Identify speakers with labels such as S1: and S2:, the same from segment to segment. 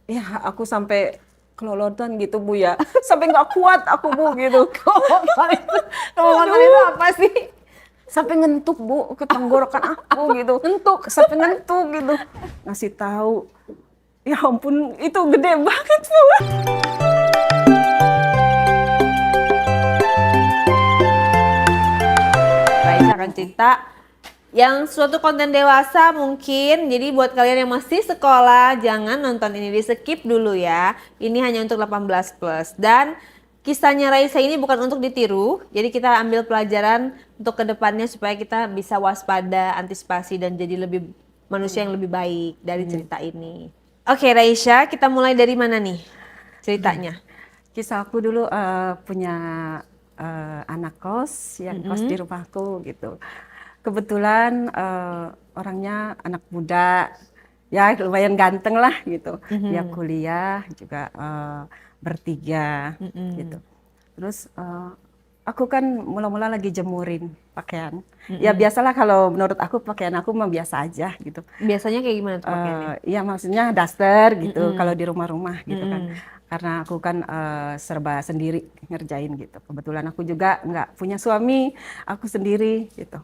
S1: ya aku sampai kelolotan gitu Bu ya, sampai nggak kuat aku Bu gitu.
S2: Kelolotan itu
S1: Aduh,
S2: apa sih?
S1: sampai ngentuk Bu ke tenggorokan aku gitu, ngentuk sampai ngentuk gitu. Ngasih tahu, ya ampun itu gede banget Bu.
S2: Raisa akan cerita yang suatu konten dewasa mungkin. Jadi buat kalian yang masih sekolah, jangan nonton ini, di skip dulu ya. Ini hanya untuk 18 plus. Dan kisahnya Raisa ini bukan untuk ditiru. Jadi kita ambil pelajaran untuk kedepannya supaya kita bisa waspada, antisipasi, dan jadi lebih manusia yang lebih baik dari cerita ini. Oke Raisa, kita mulai dari mana nih ceritanya?
S1: Kisah aku dulu punya anak kos yang kos di rumahku gitu. Kebetulan orangnya anak muda, ya lumayan ganteng lah gitu. Dia kuliah juga bertiga gitu. Terus aku kan mula-mula lagi jemurin pakaian. Ya biasalah kalau menurut aku pakaian aku mah biasa aja gitu.
S2: Biasanya kayak gimana tuh pakaiannya?
S1: Ya maksudnya daster gitu kalau di rumah-rumah gitu kan. Karena aku kan serba sendiri ngerjain gitu. Kebetulan aku juga nggak punya suami, aku sendiri gitu.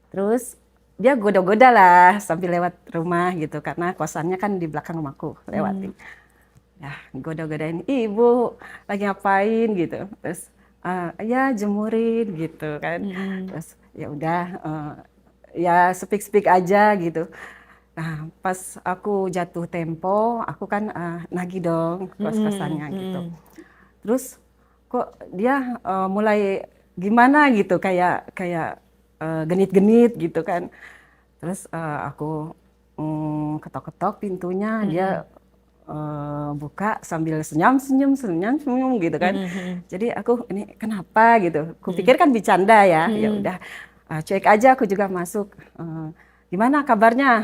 S1: Terus dia goda-goda lah sambil lewat rumah gitu karena kosannya kan di belakang rumahku lewatin. Ya goda-godain, ibu lagi ngapain gitu. Terus ya jemurin gitu kan. Terus ya udah ya speak aja gitu. Nah pas aku jatuh tempo, aku kan nagih dong kos-kosannya gitu. Terus kok dia mulai gimana gitu kayak genit-genit gitu kan. Terus aku ketok-ketok pintunya, dia buka sambil senyum-senyum gitu kan. Jadi aku ini kenapa gitu. Kupikir kan bercanda ya. Ya udah cuek aja aku juga masuk. Gimana kabarnya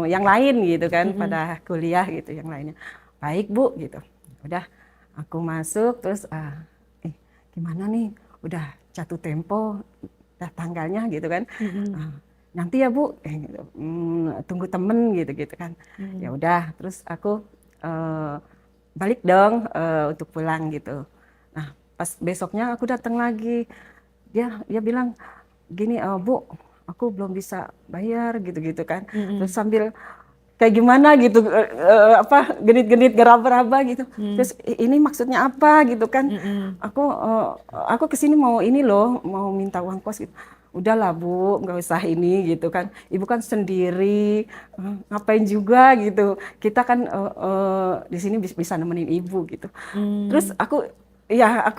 S1: yang lain gitu kan pada kuliah gitu yang lainnya. Baik Bu gitu. Udah aku masuk terus gimana nih udah jatuh tempo udah tanggalnya gitu kan. Nanti ya Bu gitu. Tunggu temen gitu kan. Ya udah terus aku balik dong untuk pulang gitu. Nah pas besoknya aku datang lagi dia bilang gini Bu aku belum bisa bayar gitu kan. Terus sambil kayak gimana gitu apa genit-genit geraba-raba gitu. Terus ini maksudnya apa gitu kan. Aku kesini mau ini loh, mau minta uang kos gitu. Udahlah Bu, nggak usah ini gitu kan. Ibu kan sendiri, ngapain juga gitu. Kita kan di sini bisa nemenin ibu gitu. Terus aku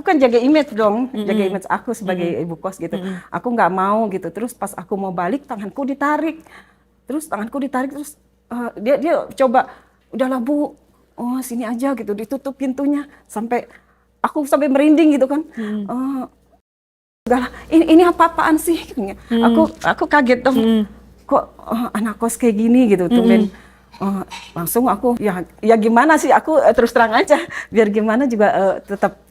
S1: kan jaga image dong, jaga image aku sebagai ibu kos gitu. Aku nggak mau gitu. Terus pas aku mau balik, tanganku ditarik. Terus dia coba, udahlah Bu, oh sini aja gitu, ditutup pintunya sampai aku sampai merinding gitu kan. Enggak lah, ini apa-apaan sih? Aku kaget dong. Kok anak kos kayak gini gitu, tumben. Langsung aku ya gimana sih aku terus terang aja biar gimana juga tetap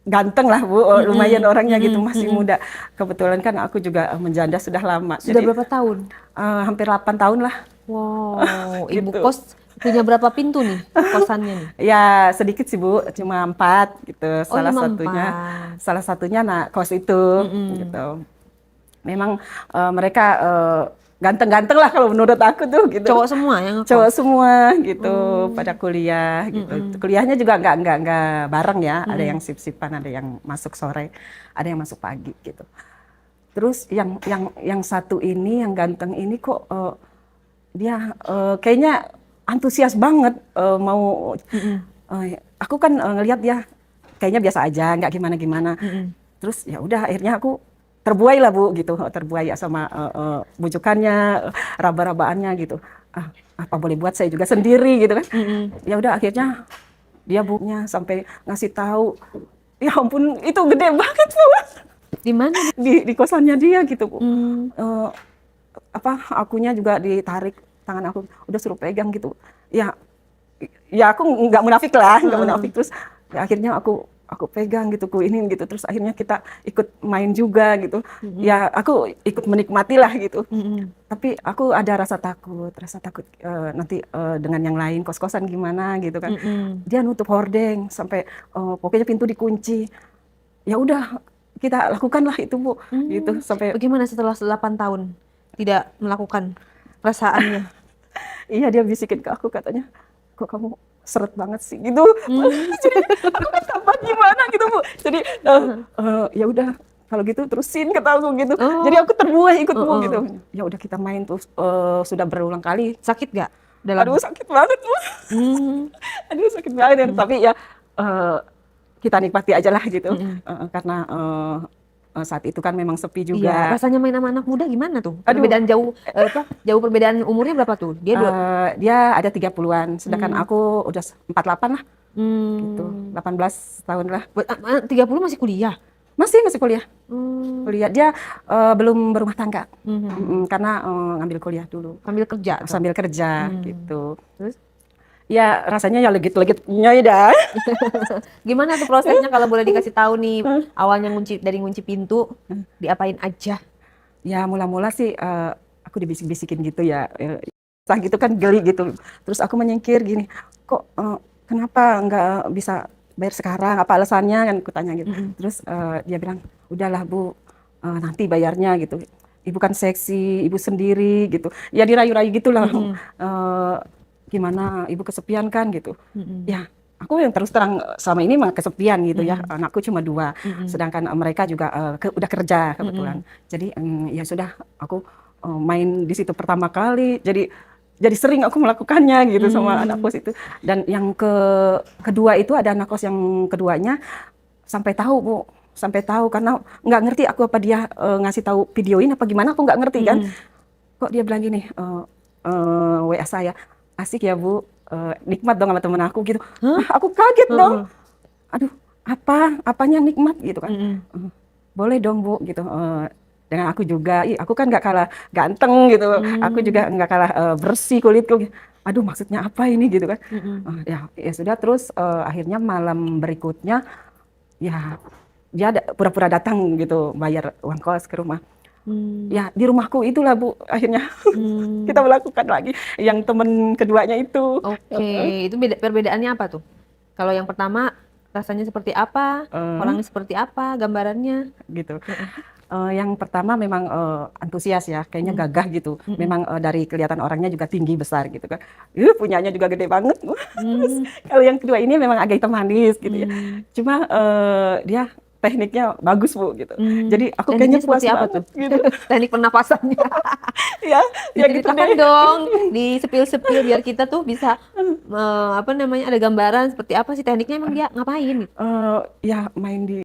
S1: ganteng lah Bu, lumayan orangnya gitu masih muda. Kebetulan kan aku juga menjanda sudah lama.
S2: Sudah
S1: Jadi
S2: berapa tahun?
S1: hampir 8 tahun lah
S2: Wow, ibu
S1: gitu.
S2: kos punya berapa pintu nih kosannya nih?
S1: Ya sedikit sih Bu, cuma 4 gitu.
S2: Oh cuma 4.
S1: Salah satunya anak kos itu gitu. Memang mereka ganteng-ganteng lah kalau menurut aku tuh gitu.
S2: Cowok semua yang
S1: Cowok
S2: ngekos?
S1: semua gitu pada kuliah gitu. Kuliahnya juga nggak bareng ya. Ada yang sip-sipan, ada yang masuk sore, ada yang masuk pagi gitu. Terus yang satu ini yang ganteng ini kok dia kayaknya antusias banget mau. Aku kan ngelihat dia kayaknya biasa aja, nggak gimana-gimana. Terus ya udah akhirnya aku terbuai lah Bu gitu, terbuai sama bujukannya, raba-rabaannya gitu. Apa boleh buat saya juga sendiri gitu kan. Ya udah akhirnya dia bunya sampai ngasih tahu, ya ampun itu gede banget Bu.
S2: Di mana?
S1: Di kosannya dia gitu Bu. Akunya juga ditarik tangan aku, udah suruh pegang gitu. Ya aku nggak munafik lah, nggak munafik terus ya, akhirnya aku aku pegang gitu, ku inin gitu, terus akhirnya kita ikut main juga gitu. Ya aku ikut menikmati lah gitu. Tapi aku ada rasa takut nanti dengan yang lain kos-kosan gimana gitu kan. Dia nutup hordeng sampai pokoknya pintu dikunci. Ya udah kita lakukanlah itu Bu, gitu sampai
S2: Bagaimana setelah 8 tahun tidak melakukan perasaannya?
S1: iya dia bisikin ke aku katanya, kok kamu seret banget sih gitu. Jadi aku kan tambah gimana gitu Bu. Jadi ya udah kalau gitu terusin kata aku gitu. Jadi aku terbuai ikut Bu gitu. Ya udah kita main terus sudah berulang kali.
S2: Sakit gak dalam?
S1: Aduh sakit banget Bu. Aduh sakit banget ya. Tapi ya kita nikmati aja lah gitu. Karena saat itu kan memang sepi juga.
S2: Iya, rasanya main sama anak muda gimana tuh?
S1: Aduh.
S2: Perbedaan jauh jauh perbedaan umurnya berapa tuh? Dia
S1: Dia ada 30-an, sedangkan aku udah 48 lah. Gitu. 18 tahun lah.
S2: 30 masih kuliah.
S1: Masih kuliah. Kuliah dia belum berumah tangga. Karena ngambil kuliah dulu.
S2: Sambil kerja.
S1: Sambil kerja gitu.
S2: Terus
S1: Ya rasanya ya legit-legitnya ya dah.
S2: gimana tuh prosesnya kalau boleh dikasih tahu nih awalnya dari ngunci pintu diapain aja?
S1: Ya mula-mula sih aku dibisik-bisikin gitu ya. Entah gitu kan geli gitu. Terus aku menyingkir gini, kok kenapa nggak bisa bayar sekarang? Apa alasannya kan aku tanya gitu. Terus dia bilang, udahlah Bu, nanti bayarnya gitu. Ibu kan seksi, ibu sendiri gitu. Ya dirayu-rayu gitulah. Gimana ibu kesepian kan gitu. Ya aku yang terus terang selama ini mah kesepian gitu ya. Anakku cuma 2, sedangkan mereka juga udah kerja kebetulan. Jadi ya sudah aku main di situ pertama kali. Jadi sering aku melakukannya gitu sama anak kos itu. Dan yang kedua itu ada anak kos yang keduanya sampai tahu Bu, sampai tahu karena nggak ngerti aku apa dia ngasih tahu videoin apa gimana aku nggak ngerti kan. Kok dia bilang gini WA saya, asik ya Bu, nikmat dong sama temen aku gitu. Aku kaget dong. Aduh, apanya nikmat gitu kan. Boleh dong Bu gitu. Dengan aku juga, aku kan nggak kalah ganteng gitu. Aku juga nggak kalah bersih kulitku. Aduh, maksudnya apa ini gitu kan. Ya sudah terus akhirnya malam berikutnya ya dia pura-pura datang gitu bayar uang kos ke rumah. Ya di rumahku itulah Bu akhirnya kita melakukan lagi yang temen keduanya itu.
S2: Oke, itu perbedaannya apa tuh? Kalau yang pertama rasanya seperti apa, orangnya seperti apa, gambarannya
S1: Gitu. Yang pertama memang antusias ya, kayaknya gagah gitu. Memang dari kelihatan orangnya juga tinggi besar gitu kan. Punyanya juga gede banget. Kalau yang kedua ini memang agak hitam manis gitu ya. Cuma dia tekniknya bagus Bu gitu. Jadi aku kayaknya puas
S2: seperti apa
S1: banget,
S2: tuh?
S1: gitu.
S2: Teknik pernapasannya.
S1: ya gitu
S2: Diceritakan
S1: deh.
S2: dong, di sepil-sepil biar kita tuh bisa apa namanya ada gambaran seperti apa sih tekniknya emang dia ngapain gitu.
S1: Ya main di